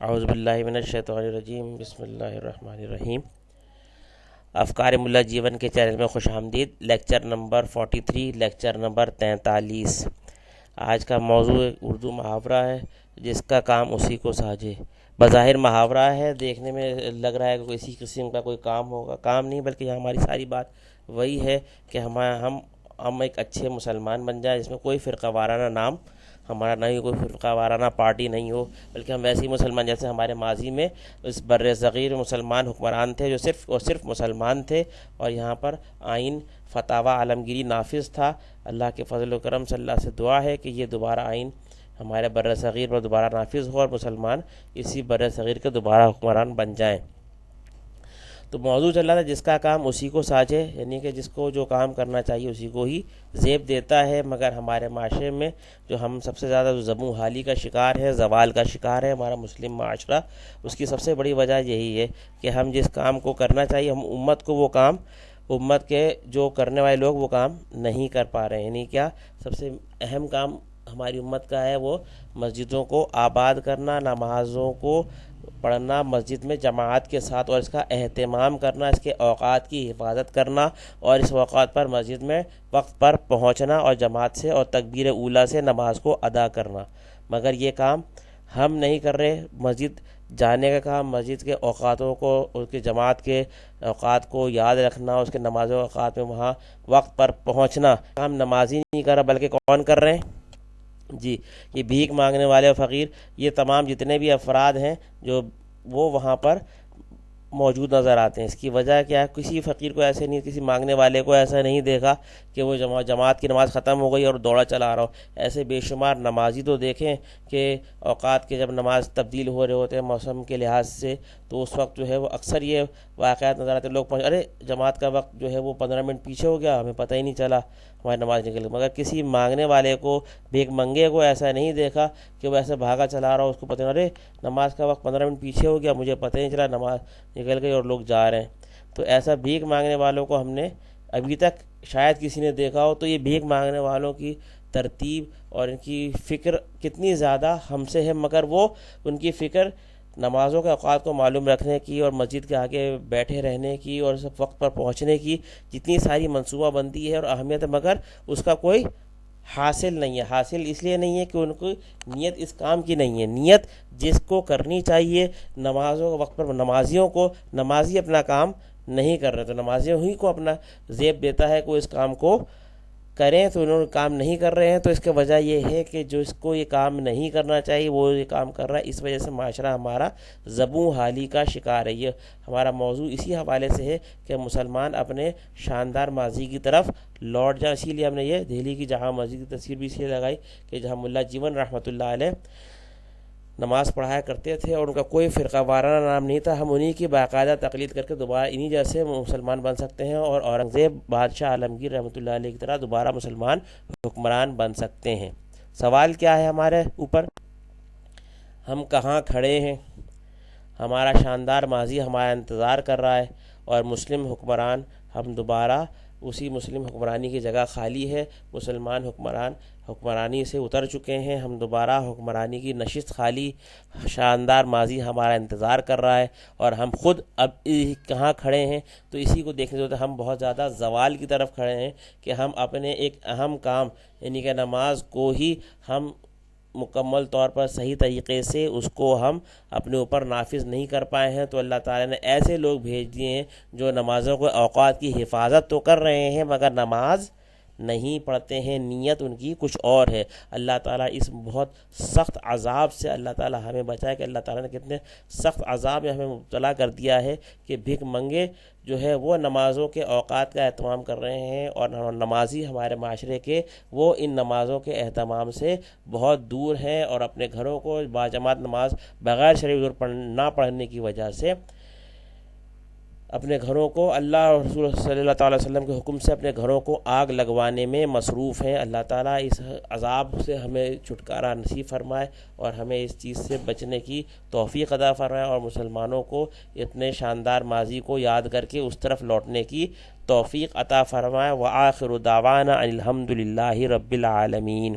اعوذ باللہ من الشیطان الرجیم، بسم اللہ الرحمن الرحیم۔ افکار ملا جیون کے چینل میں خوش آمدید۔ Lecture number 43، lecture number 43۔ آج کا موضوع اردو محاورہ ہے، جس کا کام اسی کو ساجے۔ بظاہر محاورہ ہے، دیکھنے میں لگ رہا ہے کہ اسی قسم کا کوئی کام ہوگا، کام نہیں بلکہ یہاں ہماری ساری بات وہی ہے کہ ہم ایک اچھے مسلمان بن جائیں، جس میں کوئی فرقہ وارانہ نام ہمارا نہیں، کوئی فرقہ وارانہ پارٹی نہیں ہو، بلکہ ہم ویسے ہی مسلمان جیسے ہمارے ماضی میں اس بر صغیر مسلمان حکمران تھے جو صرف اور صرف مسلمان تھے، اور یہاں پر آئین فتاوی عالمگیری نافذ تھا۔ اللہ کے فضل و کرم سے اللہ سے دعا ہے کہ یہ دوبارہ آئین ہمارے بر صغیر پر دوبارہ نافذ ہو اور مسلمان اسی بر صغیر کے دوبارہ حکمران بن جائیں۔ تو موضوع چل رہا تھا جس کا کام اسی کو ساجے، یعنی کہ جس کو جو کام کرنا چاہیے اسی کو ہی زیب دیتا ہے، مگر ہمارے معاشرے میں جو ہم سب سے زیادہ زبوں حالی کا شکار ہے، زوال کا شکار ہے ہمارا مسلم معاشرہ، اس کی سب سے بڑی وجہ یہی ہے کہ ہم جس کام کو کرنا چاہیے، ہم امت کو وہ کام، امت کے جو کرنے والے لوگ وہ کام نہیں کر پا رہے ہیں۔ یعنی کیا سب سے اہم کام ہماری امت کا ہے وہ مسجدوں کو آباد کرنا، نمازوں کو پڑھنا مسجد میں جماعت کے ساتھ، اور اس کا اہتمام کرنا، اس کے اوقات کی حفاظت کرنا، اور اس اوقات پر مسجد میں وقت پر پہنچنا اور جماعت سے اور تکبیر اولیٰ سے نماز کو ادا کرنا۔ مگر یہ کام ہم نہیں کر رہے۔ مسجد جانے کا کام، مسجد کے اوقاتوں کو، اس کے جماعت کے اوقات کو یاد رکھنا، اس کے نماز اوقات میں وہاں وقت پر پہنچنا، ہم نمازی نہیں کر رہا بلکہ کون کر رہے ہیں؟ جی، یہ بھیک مانگنے والے فقیر، یہ تمام جتنے بھی افراد ہیں جو وہ وہاں پر موجود نظر آتے ہیں۔ اس کی وجہ کیا ہے؟ کسی فقیر کو ایسے نہیں، کسی مانگنے والے کو ایسا نہیں دیکھا کہ وہ جماعت کی نماز ختم ہو گئی اور دوڑا چلا آ رہا ہو۔ ایسے بے شمار نمازی تو دیکھیں کہ اوقات کے جب نماز تبدیل ہو رہے ہوتے ہیں موسم کے لحاظ سے، تو اس وقت جو ہے وہ اکثر یہ واقعات نظر آتے ہیں، لوگ ارے جماعت کا وقت جو ہے وہ 15 منٹ پیچھے ہو گیا، ہمیں پتہ ہی نہیں چلا، ہماری نماز نکل گئی۔ مگر کسی مانگنے والے کو، بھیک منگے کو ایسا نہیں دیکھا کہ وہ ایسے بھاگا چلا رہا ہو، اس کو پتہ نہیں، ارے نماز کا وقت 15 منٹ پیچھے ہو گیا، مجھے پتہ نہیں چلا، نماز نکل گئی اور لوگ جا رہے ہیں۔ تو ایسا بھیک مانگنے والوں کو ہم نے ابھی تک شاید کسی نے دیکھا ہو۔ تو یہ بھیک مانگنے والوں کی ترتیب اور ان کی فکر کتنی زیادہ ہم سے ہے، مگر وہ ان کی فکر نمازوں کے اوقات کو معلوم رکھنے کی اور مسجد کے آگے بیٹھے رہنے کی اور سب وقت پر پہنچنے کی جتنی ساری منصوبہ بندی ہے اور اہمیت ہے، مگر اس کا کوئی حاصل نہیں ہے۔ حاصل اس لیے نہیں ہے کہ ان کی نیت اس کام کی نہیں ہے۔ نیت جس کو کرنی چاہیے، نمازوں کے وقت پر نمازیوں کو، نمازی اپنا کام نہیں کر رہے، تو نمازیوں ہی کو اپنا زیب دیتا ہے کہ وہ اس کام کو کریں، تو انہوں نے کام نہیں کر رہے ہیں۔ تو اس کی وجہ یہ ہے کہ جو اس کو یہ کام نہیں کرنا چاہیے وہ یہ کام کر رہا ہے، اس وجہ سے معاشرہ ہمارا زبوں حالی کا شکار ہے۔ یہ ہمارا موضوع اسی حوالے سے ہے کہ مسلمان اپنے شاندار ماضی کی طرف لوٹ جائیں۔ اسی لیے ہم نے یہ دہلی کی جامع مسجد کی تصویر بھی اس لیے لگائی کہ جہاں ملا جیون رحمۃ اللہ علیہ نماز پڑھایا کرتے تھے اور ان کا کوئی فرقہ وارانہ نام نہیں تھا، ہم انہی کی باقاعدہ تقلید کر کے دوبارہ انہی جیسے مسلمان بن سکتے ہیں اور اورنگزیب بادشاہ عالمگیر رحمۃ اللہ علیہ کی طرح دوبارہ مسلمان حکمران بن سکتے ہیں۔ سوال کیا ہے ہمارے اوپر؟ ہم کہاں کھڑے ہیں؟ ہمارا شاندار ماضی ہمارا انتظار کر رہا ہے اور مسلم حکمران، ہم دوبارہ اسی مسلم حکمرانی کی جگہ خالی ہے، مسلمان حکمران حکمرانی سے اتر چکے ہیں، ہم دوبارہ حکمرانی کی نشست خالی، شاندار ماضی ہمارا انتظار کر رہا ہے، اور ہم خود اب کہاں کھڑے ہیں؟ تو اسی کو دیکھنے ہوتے ہم بہت زیادہ زوال کی طرف کھڑے ہیں کہ ہم اپنے ایک اہم کام یعنی کہ نماز کو ہی ہم مکمل طور پر صحیح طریقے سے اس کو ہم اپنے اوپر نافذ نہیں کر پائے ہیں۔ تو اللہ تعالیٰ نے ایسے لوگ بھیج دیے ہیں جو نمازوں کے اوقات کی حفاظت تو کر رہے ہیں مگر نماز نہیں پڑھتے ہیں، نیت ان کی کچھ اور ہے۔ اللہ تعالیٰ اس بہت سخت عذاب سے اللہ تعالیٰ ہمیں بچائے کہ اللہ تعالیٰ نے کتنے سخت عذاب میں ہمیں مبتلا کر دیا ہے کہ بھیک منگے جو ہے وہ نمازوں کے اوقات کا اہتمام کر رہے ہیں، اور نمازی ہمارے معاشرے کے وہ ان نمازوں کے اہتمام سے بہت دور ہیں، اور اپنے گھروں کو باجماعت نماز بغیر شرعی عذر نہ پڑھنے کی وجہ سے اپنے گھروں کو اللہ اور رسول صلی اللہ تعالیٰ وسلم کے حکم سے اپنے گھروں کو آگ لگوانے میں مصروف ہیں۔ اللہ تعالیٰ اس عذاب سے ہمیں چھٹکارا نصیب فرمائے اور ہمیں اس چیز سے بچنے کی توفیق عطا فرمائے، اور مسلمانوں کو اتنے شاندار ماضی کو یاد کر کے اس طرف لوٹنے کی توفیق عطا فرمائے۔ وآخر دعوانا ان الحمد للہ رب العالمین۔